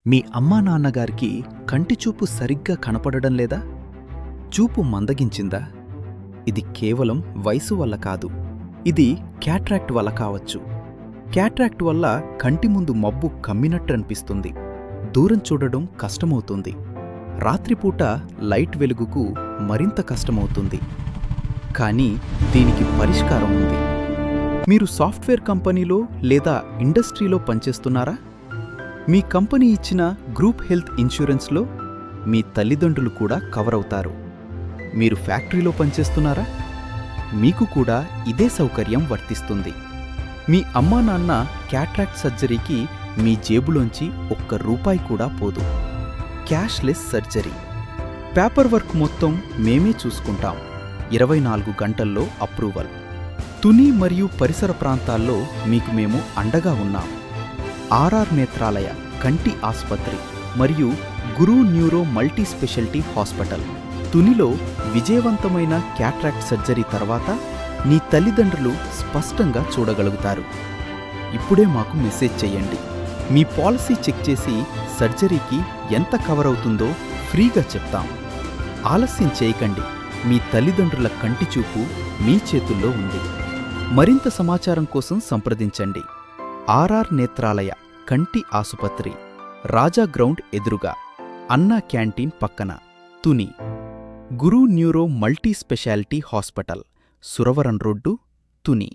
మీ అమ్మా నాన్నగారికి కంటిచూపు సరిగ్గా కనపడడం లేదా? చూపు మందగించిందా? ఇది కేవలం వయసు వల్ల కాదు, ఇది క్యాట్రాక్ట్ వల్ల కావచ్చు. క్యాట్రాక్ట్ వల్ల కంటి ముందు మబ్బు కమ్మినట్టనిపిస్తుంది, దూరం చూడడం కష్టమవుతుంది, రాత్రిపూట లైట్ వెలుగుకు మరింత కష్టమవుతుంది. కానీ దీనికి పరిష్కారం ఉంది. మీరు సాఫ్ట్వేర్ కంపెనీలో లేదా ఇండస్ట్రీలో పనిచేస్తున్నారా? మీ కంపెనీ ఇచ్చిన గ్రూప్ హెల్త్ ఇన్సూరెన్స్లో మీ తల్లిదండ్రులు కూడా కవర్ అవుతారు. మీరు ఫ్యాక్టరీలో పనిచేస్తున్నారా? మీకు కూడా ఇదే సౌకర్యం వర్తిస్తుంది. మీ అమ్మా నాన్న క్యాట్రాక్ట్ సర్జరీకి మీ జేబులోంచి ఒక్క రూపాయి కూడా పోదు. Cashless surgery. పేపర్ వర్క్ మొత్తం మేమే చూసుకుంటాం. 24 గంటల్లో అప్రూవల్. తుని మరియు పరిసర ప్రాంతాల్లో మీకు మేము అండగా ఉన్నాం. ఆర్ఆర్ నేత్రాలయ కంటి ఆసుపత్రి మరియు గురు న్యూరో మల్టీ స్పెషాలిటీ హాస్పిటల్, తునిలో విజయవంతమైన క్యాట్రాక్ట్ సర్జరీ తర్వాత నీ తల్లిదండ్రులు స్పష్టంగా చూడగలుగుతారు. ఇప్పుడే మాకు మెసేజ్ చెయ్యండి. మీ పాలసీ చెక్ చేసి సర్జరీకి ఎంత కవర్ అవుతుందో ఫ్రీగా చెప్తాం. ఆలస్యం చేయకండి. మీ తల్లిదండ్రుల కంటి చూపు మీ చేతుల్లో ఉంది. మరింత సమాచారం కోసం సంప్రదించండి. ఆర్ఆర్ నేత్రాలయ కంటి ఆసుపత్రి, రాజా గ్రౌండ్ ఎదురుగా, అన్నా క్యాంటీన్ పక్కన, Tuni. Guru neuro multi speciality hospital, Suravaram road, Tuni.